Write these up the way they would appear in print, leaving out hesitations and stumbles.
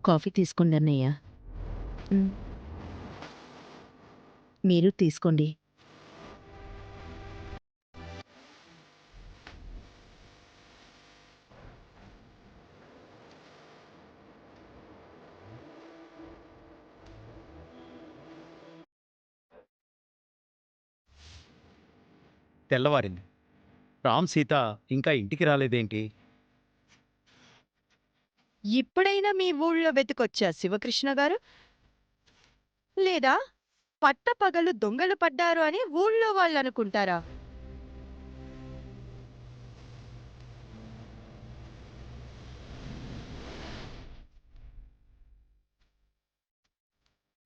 Coffee తీసుకోండి అన్నయ్య. హ్మ్. మీరు తీసుకోండి. తెల్లవారింది. రామ్, సీత ఇంకా ఇంటికి రాలేదేంటి? ఇప్పుడైనా మీ ఊళ్ళో వెతికొచ్చా శివకృష్ణ గారు? లేదా పట్టపగలు దొంగలు పడ్డారు అని ఊళ్ళో వాళ్ళనుకుంటారా?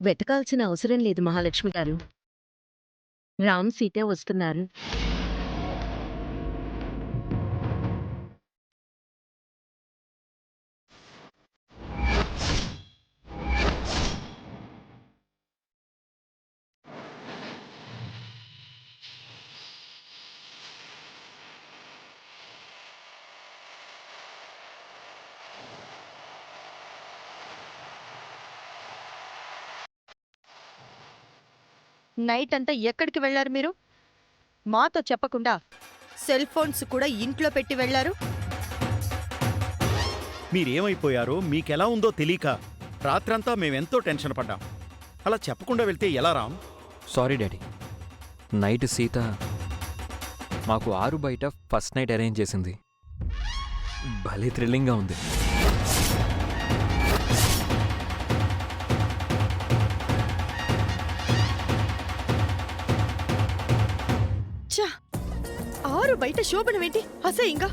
వెతకాల్సిన అవసరం లేదు మహాలక్ష్మి గారు. రామ్, సీత వస్తున్నారు. నైట్ అంతా ఎక్కడికి వెళ్లారు మీరు? మాతో చెప్పకుండా సెల్ ఫోన్స్ కూడా ఇంట్లో పెట్టి వెళ్లారు. మీరేమైపోయారో మీకెలా ఉందో తెలీక రాత్రంతా మేమెంతో టెన్షన్ పడ్డాం. అలా చెప్పకుండా వెళ్తే ఎలా Ram? Sorry daddy. Night Sita మాకు 6 బయట ఫస్ట్ నైట్ అరేంజ్ చేసింది. భలే థ్రిల్లింగ్గా ఉంది. ఛా! 6 బయట శోభనమేంటి అసహ్యంగా?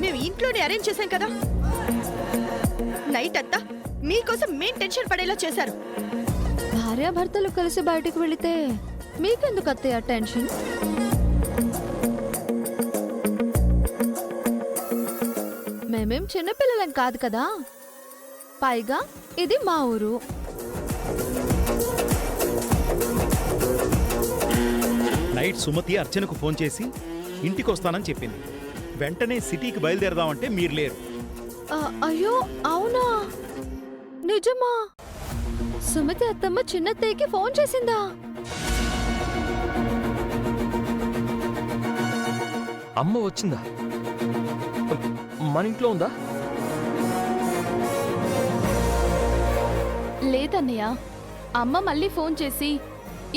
మేము ఇంట్లోనే అరేంజ్ చేశాం కదా. నైట్ అంతా మీకోసం మేం టెన్షన్ పడేలా చేశారు. భార్యాభర్తలు కలిసి బయటికి వెళితే మీకెందుకు అత్తయ్య టెన్షన్? మేమేం చిన్నపిల్లలం కాదు కదా. పైగా ఇది మా ఊరు. నైట్ సుమతి అర్చనకు ఫోన్ చేసి ఇంటికొస్తానని చెప్పింది. వెంటనే సిటీకి బయలుదేరదామంటే మీరు లేరు. అయ్యో అవునా, నిజమా? సుమతి అత్తమ్మ చిన్నత్తయ్యకి ఫోన్ చేసిందా? అమ్మ వచ్చిందా? మన ఇంట్లో ఉందా? లేదన్నయ్య, అమ్మ మళ్ళీ ఫోన్ చేసి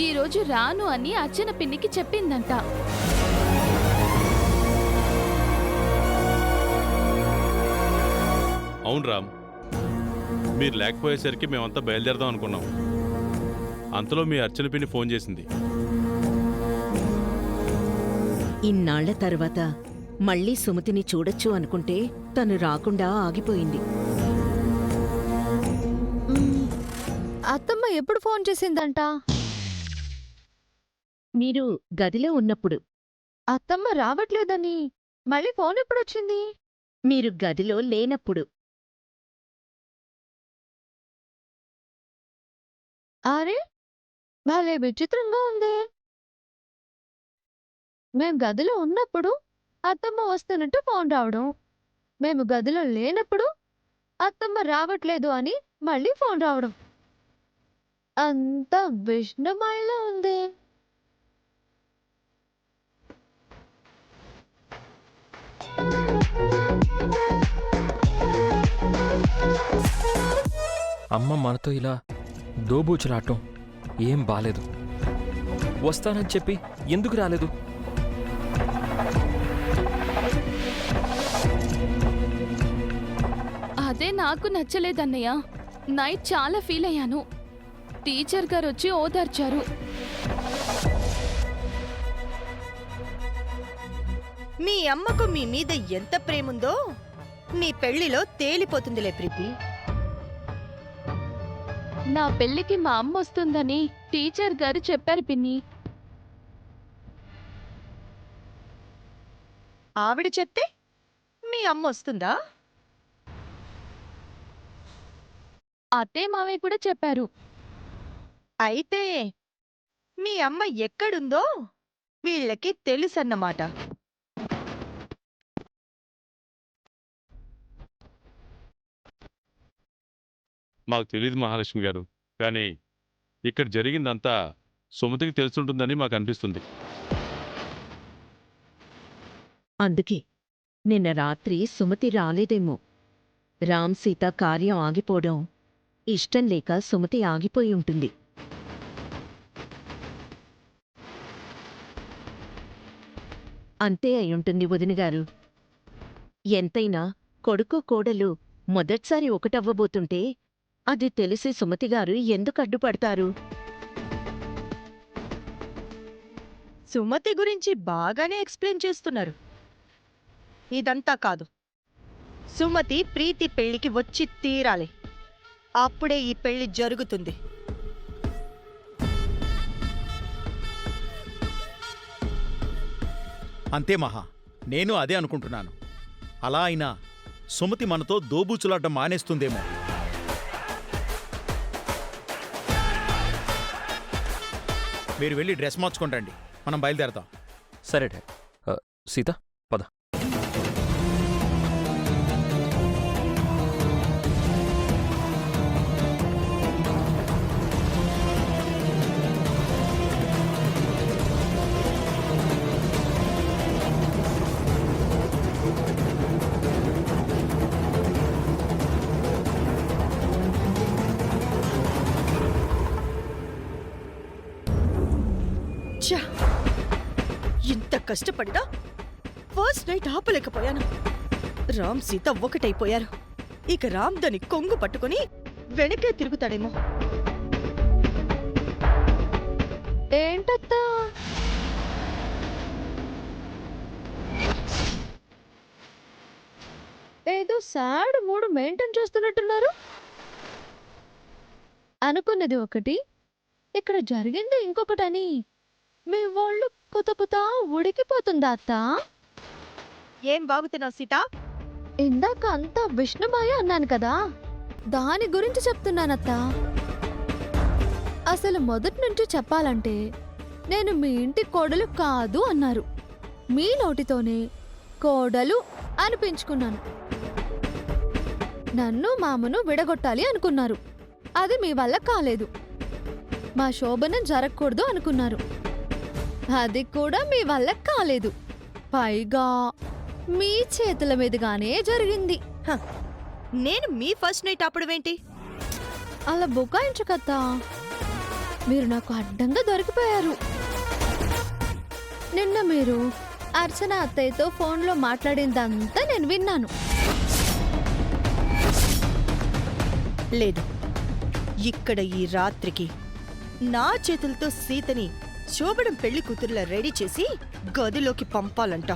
ఈరోజు రాను అని అర్చన పిన్నికి చెప్పిందంట. అవును రామ్, మీరు లేకపోయేసరికి మేమంతా బయలుదేరదాం అనుకున్నాం. అంతలో మీ అర్చన పిన్ని ఫోన్ చేసింది. ఇన్నాళ్ల తర్వాత మళ్ళీ సుమతిని చూడొచ్చు అనుకుంటే తను రాకుండా ఆగిపోయింది. అత్తమ్మ ఎప్పుడు ఫోన్ చేసిందంట? మీరు గదిలో ఉన్నప్పుడు. అత్తమ్మ రావట్లేదని మళ్ళీ ఫోన్ ఎప్పుడొచ్చింది? మీరు గదిలో లేనప్పుడు. అరే, భలే విచిత్రంగా ఉంది. మేం గదిలో ఉన్నప్పుడు అత్తమ్మ వస్తున్నట్టు ఫోన్ రావడం, మేము గదిలో లేనప్పుడు అత్తమ్మ రావట్లేదు అని మళ్ళీ ఫోన్ రావడం. అంతా విష్ణుమాయలా ఉంది. అమ్మ మనతో ఇలా దోబూచులాటం ఏం బాలేదు. వస్తానని చెప్పి ఎందుకు రాలేదు? అదే నాకు నచ్చలేదన్నయ్య. నైట్ చాలా ఫీల్ అయ్యాను. టీచర్ గారు వచ్చి ఓదార్చారు. మీ అమ్మకు మీ మీద ఎంత ప్రేముందో నీ పెళ్లిలో తేలిపోతుందిలే ప్రీతి. నా పెళ్లికి మా అమ్మ వస్తుందని టీచర్ గారు చెప్పారు పిన్ని. ఆవిడ చెప్తే మీ అమ్మ వస్తుందా? అత్తయ్య మావయ్య కూడా చెప్పారు. అయితే మీ అమ్మ ఎక్కడుందో వీళ్ళకి తెలుసన్నమాట. మాకు తెలియదు మహాలక్ష్మి గారు. కానీ ఇక్కడ జరిగిందంతా సుమతికి తెలుసుంటుందని మాకు అనిపిస్తుంది. అందుకే నిన్న రాత్రి సుమతి రాలేదేమో. రామ్ సీత కార్యం ఆగిపోవడం ఇష్టం లేక సుమతి ఆగిపోయి ఉంటుంది. అంతే అయ్యుంటుంది వదినగారు. ఎంతైనా కొడుకు కోడలు మొదట్సారి ఒకటవ్వబోతుంటే అది తెలిసి సుమతిగారు ఎందుకు అడ్డుపడతారు? సుమతి గురించి బాగానే ఎక్స్ప్లెయిన్ చేస్తున్నారు. ఇదంతా కాదు, సుమతి ప్రీతి పెళ్లికి వచ్చి తీరాలి. అప్పుడే ఈ పెళ్లి జరుగుతుంది. అంతే మహా, నేను అదే అనుకుంటున్నాను. అలా అయినా సుమతి మనతో దోబూచులాడ్డం మానేస్తుందేమో. మీరు వెళ్ళి డ్రెస్ మార్చుకోండి, మనం బయలుదేరతాం. సరే డాడ్. సీత పద. ఛా! ఇంత కష్టపడినా ఫస్ట్ నైట్ ఆపలేకపోయాను. రామ్ సీత ఒకటైపోయారు. ఇక రామ్ దాని కొంగు పట్టుకుని వెనకే తిరుగుతాడేమో. ఏంటత్తా? ఏదో సాడ్ మూడు మెయింటైన్ చేస్తున్నట్టున్నారు. అనుకున్నది ఒకటి, ఇక్కడ జరిగింది ఇంకొకటని మీ వాళ్ళు కుతకుతా ఉడికిపోతుందా అత్తా? ఏం బాగుతున్నావు సీత? ఇందాక అంతా విష్ణుమాయ అన్నాను కదా, దాని గురించి చెప్తున్నానత్తా. అసలు మొదటి నుంచి చెప్పాలంటే నేను మీ ఇంటి కోడలు కాదు అన్నారు. మీ నోటితోనే కోడలు అనిపించుకున్నాను. నన్ను మామను విడగొట్టాలి అనుకున్నారు. అది మీ వల్ల కాలేదు. మా శోభనం జరగకూడదు అనుకున్నారు. అది కూడా మీ వల్ల కాలేదు. పైగా మీ చేతుల మీదుగానే జరిగింది. నేను మీ ఫస్ట్ నైట్ ఆపడమేంటి? అలా బుకాయించకత్తా. మీరు నాకు అడ్డంగా దొరికిపోయారు. నిన్న మీరు అర్చన అత్తయ్యతో ఫోన్లో మాట్లాడిందంతా నేను విన్నాను. లేదు, ఇక్కడ ఈ రాత్రికి నా చేతులతో సీతని శోభనం పెళ్లి కూతురులా రెడీ చేసి గదిలోకి పంపాలంట.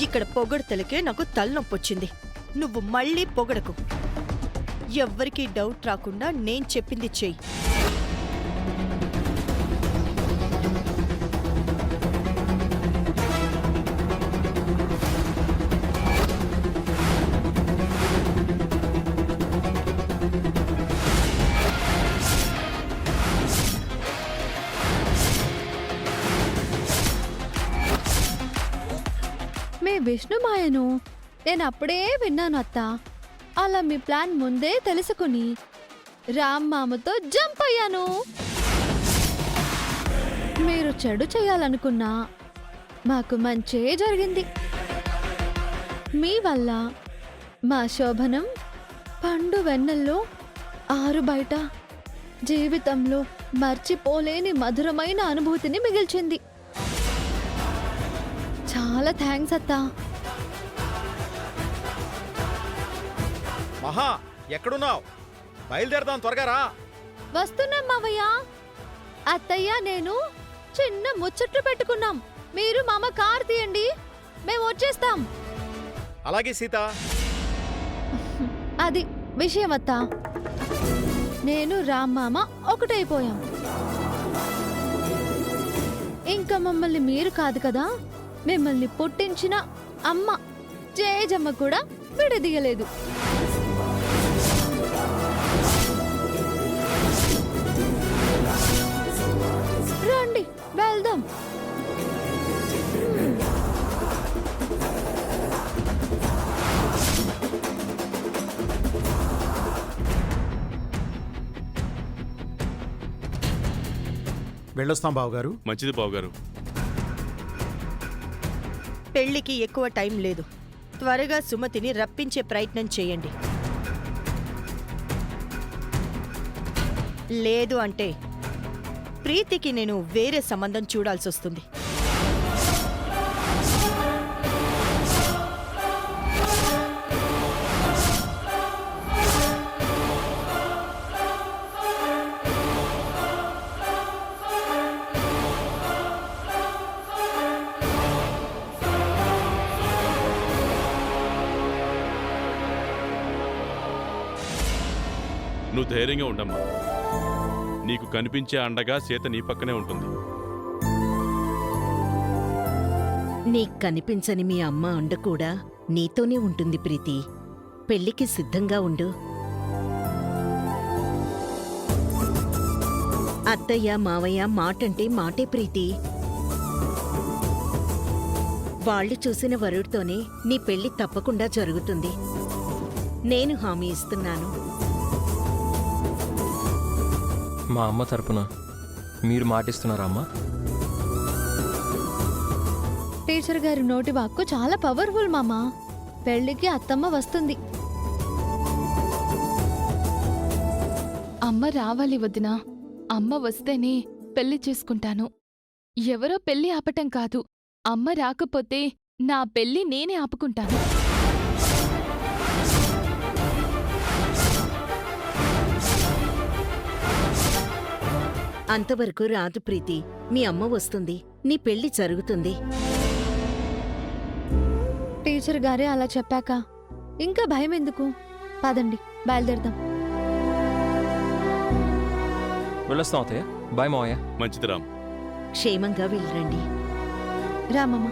ఇక్కడ పొగడతలకే నాకు తలనొప్పొచ్చింది. నువ్వు మళ్ళీ పొగడకు. ఎవ్వరికీ డౌట్ రాకుండా నేను చెప్పింది చెయ్యి. మీ విష్ణుమాయను నేను అప్పుడే విన్నాను అత్తా. అలా మీ ప్లాన్ ముందే తెలుసుకుని రామ్ మామతో జంప్ అయ్యాను. మీరు చెడు చేయాలనుకున్నా మాకు మంచే జరిగింది. మీ వల్ల మా శోభనం పండు వెన్నెల్లో ఆరు బయట జీవితంలో మర్చిపోలేని మధురమైన అనుభూతిని మిగిల్చింది. చాలా థ్యాంక్స్ అత్తా. మహా, ఎక్కడున్నావు? బయలుదేరదాం, త్వరగా రా. వస్తున్నాం మావయ్య. అత్తయ్య నేను చిన్న ముచ్చట్లు పెట్టుకున్నాం. మీరు మామ కార్ తీయండి, మేము వచ్చేస్తాం. అలాగే సీత. అది విషయం అత్తా. నేను రామ్ మామ ఒకటైపోయాం. ఇంకా మమ్మల్ని మీరు కాదు కదా, మిమ్మల్ని పుట్టించిన అమ్మ జేజమ్మ కూడా విడదీయలేదు. రండి వెళ్దాం. వెళ్ళొస్తాం బావగారు. మంచిది బావగారు. పెళ్లికి ఎక్కువ టైం లేదు. త్వరగా సుమతిని రప్పించే ప్రయత్నం చేయండి. లేదు అంటే ప్రీతికి నేను వేరే సంబంధం చూడాల్సొస్తుంది. నువ్వు ధైర్యంగా ఉండమ్మా. నీకు కనిపించే అండగా సీత నీ పక్కనే ఉంటుంది. నీకు కనిపించని మీ అమ్మ అండ కూడా నీతోనే ఉంటుంది ప్రీతి. పెళ్లికి సిద్ధంగా ఉండు. అత్తయ్య మావయ్య మాటంటే మాటే ప్రీతి. వాళ్ళు చూసిన వరుడితోనే నీ పెళ్లి తప్పకుండా జరుగుతుంది. నేను హామీ ఇస్తున్నాను. మా అమ్మ తరపున మీరు మాటిస్తున్నారా అమ్మా? టీచర్ గారి నోటి వాక్కు చాలా పవర్ఫుల్ మామా. పెళ్లికి అత్తమ్మ వస్తుంది. అమ్మ రావాలి వదినా. అమ్మ వస్తేనే పెళ్లి చేసుకుంటాను. ఎవరో పెళ్లి ఆపటం కాదు. అమ్మ రాకపోతే నా పెళ్లి నేనే ఆపుకుంటాను. అంతవరకు రాదు ప్రీతి. మీ అమ్మ వస్తుంది. నీ పెళ్లి జరుగుతుంది. టీచర్ గారే అలా చెప్పాక ఇంకా భయం ఎందుకు? పదండి బయలుదేరదాం. వెళ్ళొస్తాం అత్తయ్య. బాయ్ మావయ్య. మంచిది రామ్. క్షేమంగా వెళ్ళరండి. రామమ్మ.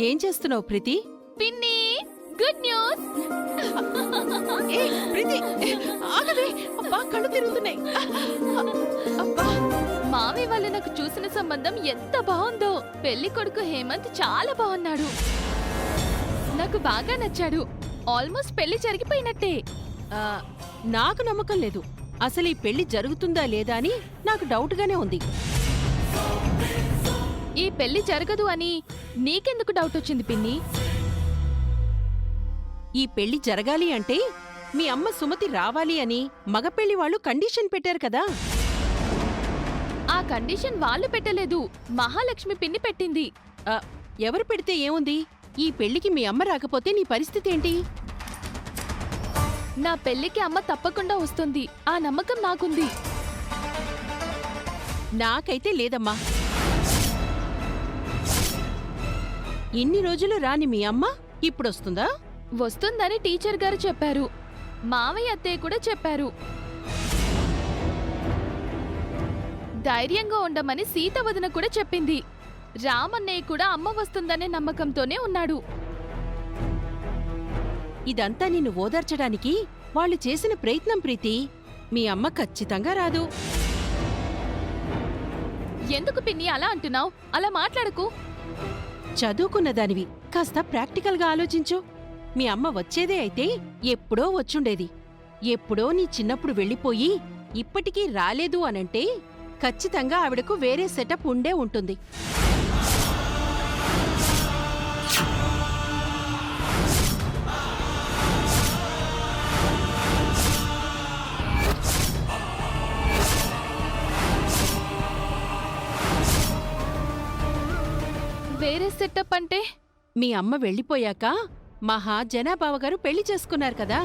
ఏం చేస్తున్నావు ప్రీతి? పిన్ని, గుడ్ న్యూస్. కళ్ళు తిరుగుతున్నాయి. మామయ్య వాళ్ళు నాకు చూసిన సంబంధం ఎంత బాగుందో. పెళ్లి కొడుకు హేమంత్ చాలా బాగున్నాడు. నాకు బాగా నచ్చాడు. ఆల్మోస్ట్ పెళ్లి జరిగిపోయినట్టే. నాకు నమ్మకం లేదు. అసలు ఈ పెళ్లి జరుగుతుందా లేదా అని నాకు డౌట్గానే ఉంది. ఈ పెళ్లి జరగదు అని నీకెందుకు డౌట్ వచ్చింది పిన్ని? ఈ పెళ్లి జరగాలి అంటే మీ అమ్మ సుమతి రావాలి అని మగ పెళ్లి వాళ్ళు కండిషన్ పెట్టారు కదా. ఆ కండిషన్ వాళ్ళు పెట్టలేదు, మహాలక్ష్మి పిన్ని పెట్టింది. ఎవరు పెడితే ఏముంది? ఈ పెళ్లికి మీ అమ్మ రాకపోతే నీ పరిస్థితి ఏంటి? నా పెళ్లికి అమ్మ తప్పకుండా వస్తుంది. ఆ నమ్మకం నాకుంది. నాకైతే లేదమ్మా. ఇన్ని రోజులు రాని మీ అమ్మ ఇప్పుడొస్తుందా? వస్తుందని టీచర్ గారు చెప్పారు. మావయ్య అత్తయ్య కూడా చెప్పారు. ధైర్యంగా ఉండమని సీత వదిన కూడా చెప్పింది. రామన్నయ్య కూడా అమ్మ వస్తుందనే నమ్మకంతోనే ఉన్నాడు. ఇదంతా నిన్ను ఓదార్చడానికి వాళ్ళు చేసిన ప్రయత్నం ప్రీతి. మీ అమ్మ ఖచ్చితంగా రాదు. ఎందుకు పిన్ని అలా అంటున్నావు? అలా మాట్లాడకు. చదువుకున్నదానివి, కాస్త ప్రాక్టికల్గా ఆలోచించు. మీ అమ్మ వచ్చేదే అయితే ఎప్పుడో వచ్చుండేది. ఎప్పుడో నీ చిన్నప్పుడు వెళ్ళిపోయి ఇప్పటికీ రాలేదు అనంటే ఖచ్చితంగా ఆవిడకు వేరే సెటప్ ఉండే ఉంటుంది. వేరే సెటప్ అంటే? మీ అమ్మ వెళ్ళిపోయాక మహా జనాబావగారు పెళ్లి చేసుకున్నారు కదా.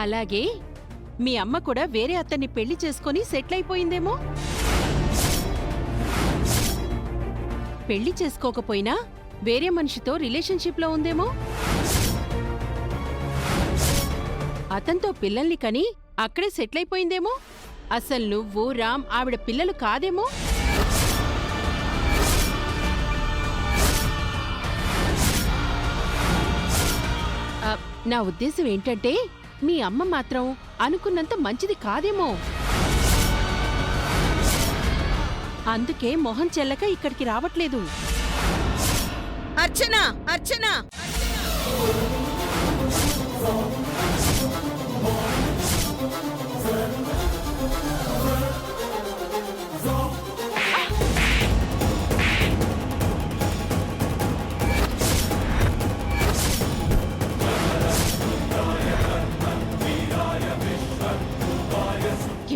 అలాగే మీ అమ్మ కూడా వేరే అతన్ని పెళ్లి చేసుకుని సెటిల్ అయిపోయిందేమో. పెళ్లి చేసుకోకపోయినా వేరే మనిషితో రిలేషన్షిప్లో ఉందేమో. అతనితో పిల్లల్ని కని అక్కడే సెటిల్ అయిపోయిందేమో. అసలు నువ్వు రామ్ ఆవిడ పిల్లలు కాదేమో. నా ఉద్దేశం ఏంటంటే మీ అమ్మ మాత్రం అనుకున్నంత మంచిది కాదేమో. అందుకే మొహం చెల్లక ఇక్కడికి రావట్లేదు. అర్చన అర్చన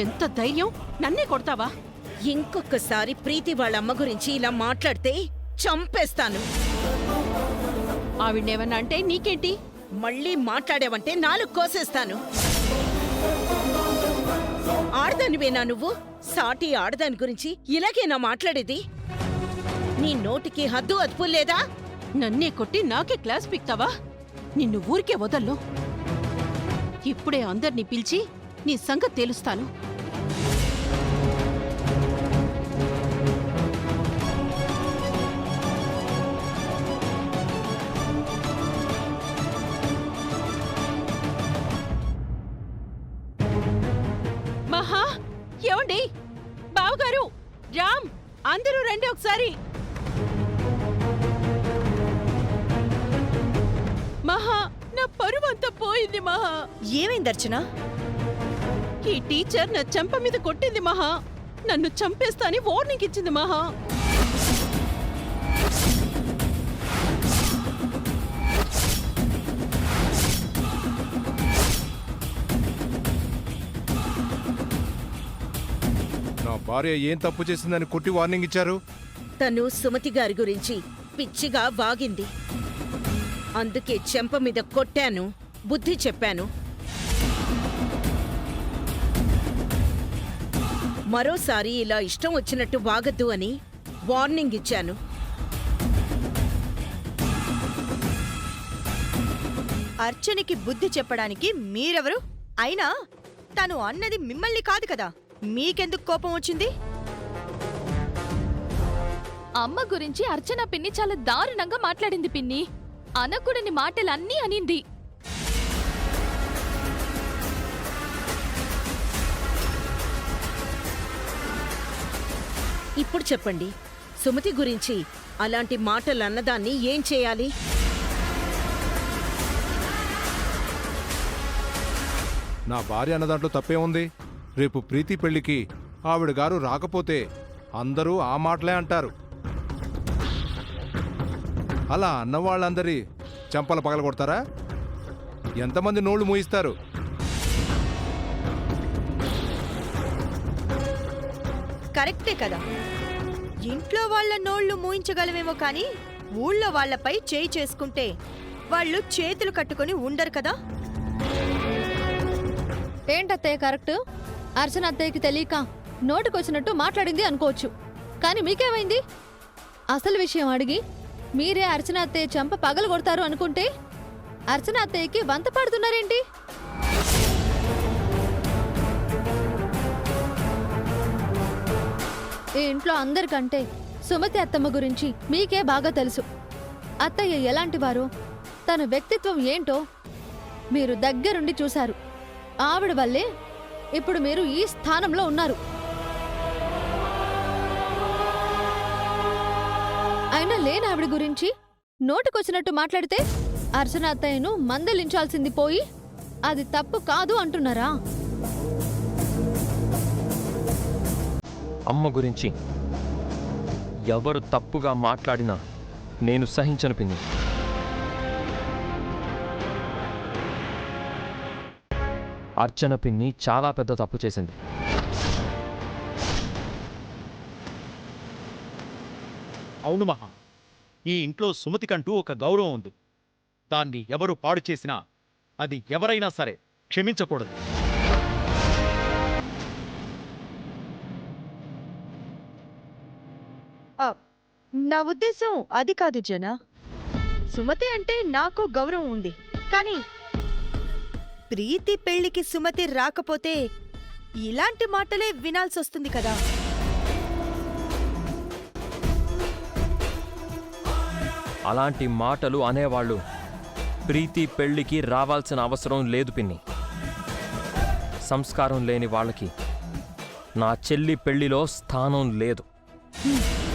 ఎంత ధైర్యం, నన్నే కొడతావా? ఇంకొకసారి ప్రీతి వాళ్ళ అమ్మ గురించి ఇలా మాట్లాడితే చంపేస్తాను. ఆవిడ్నేమన్నా అంటే నీకేంటి? మళ్ళీ మాట్లాడావంటే నాలుగు కోసేస్తాను. ఆడదానివేనా నువ్వు? సాటి ఆడదాని గురించి ఇలాగేనా మాట్లాడేది? నీ నోటికి హద్దు అదుపు లేదా? నన్నే కొట్టి నాకే క్లాస్ పిక్తావా? నిన్ను ఊరికే వదల్లు. ఇప్పుడే అందర్నీ పిలిచి నీ సంగతి తేలుస్తాను. మహా, ఏమండి? బావగారు, రామ్, అందరూ రండి ఒకసారి. మహా, నా పరువంతా పోయింది మహా. ఏమైంది అర్చన? ఈ టీచర్ నా చెంప మీద కొట్టింది మహా. నన్ను చంపేస్తాని వార్నింగ్ ఇచ్చింది మహా. నా భార్య ఏం తప్పు చేసిందని కొట్టి వార్నింగ్ ఇచ్చారు? తను సుమతి గారి గురించి పిచ్చిగా వాగింది. అందుకే చెంప మీద కొట్టాను, బుద్ధి చెప్పాను. మరోసారి ఇలా ఇష్టం వచ్చినట్టు వాగద్దు అని వార్నింగ్ ఇచ్చాను. అర్చనకి బుద్ధి చెప్పడానికి మీరెవరు? అయినా తను అన్నది మిమ్మల్ని కాదు కదా, మీకెందుకు కోపం వచ్చింది? అమ్మ గురించి అర్చన పిన్ని చాలా దారుణంగా మాట్లాడింది పిన్ని. అనకూడని మాటలన్నీ అనింది. ఇప్పుడు చెప్పండి, సుమతి గురించి అలాంటి మాటలు అన్నదాన్ని ఏం చేయాలి? నా భార్య అన్న దాంట్లో తప్పే ఉంది. రేపు ప్రీతి పెళ్లికి ఆవిడ గారు రాకపోతే అందరూ ఆ మాటలే అంటారు. అలా అన్నవాళ్ళందరి చెంపలు పగలగొడతారా? ఎంతమంది నోళ్లు మూయిస్తారు? కరెక్టే కదా. ఇంట్లో వాళ్ళ నోళ్లు మూయించగలమేమో కానీ ఊళ్ళో వాళ్లపై చేయి చేసుకుంటే వాళ్ళు చేతులు కట్టుకొని ఉండరు కదా. ఏంటత్తయ్య కరెక్ట్? అర్చన అత్తయ్యకి తెలియక నోటికొచ్చినట్టు మాట్లాడింది అనుకోవచ్చు, కానీ మీకేమైంది? అసలు విషయం అడిగి మీరే అర్చన అత్తయ్య చెంప పగలు కొడతారు అనుకుంటే అర్చన అత్తయ్యకి వంత పాడుతున్నారేంటి? ఈ ఇంట్లో అందరికంటే సుమతి అత్తమ్మ గురించి మీకే బాగా తెలుసు. అత్తయ్య ఎలాంటివారో, తన వ్యక్తిత్వం ఏంటో మీరు దగ్గరుండి చూశారు. ఆవిడ వల్లే ఇప్పుడు మీరు ఈ స్థానంలో ఉన్నారు. అయినా లేని ఆవిడ గురించి నోటికొచ్చినట్టు మాట్లాడితే అర్చన అత్తయ్యను మందలించాల్సింది పోయి అది తప్పు కాదు అంటున్నారా? అమ్మ గురించి ఎవరు తప్పుగా మాట్లాడినా నేను సహించను పిన్ని. అర్చన పిన్ని చాలా పెద్ద తప్పు చేసింది. అవును మహా, ఈ ఇంట్లో సుమతికంటూ ఒక గౌరవం ఉంది. దాన్ని ఎవరు పాడు చేసినా అది ఎవరైనా సరే క్షమించకూడదు. నా ఉద్దేశం అది కాదు జన. సుమతి అంటే నాకు గౌరవం ఉంది, కానీ ప్రీతి పెళ్లికి సుమతి రాకపోతే ఇలాంటి మాటలే వినాల్సొస్తుంది కదా. అలాంటి మాటలు అనేవాళ్ళు ప్రీతి పెళ్లికి రావాల్సిన అవసరం లేదు పిన్ని. సంస్కారం లేని వాళ్ళకి నా చెల్లి పెళ్లిలో స్థానం లేదు. హ్మ్.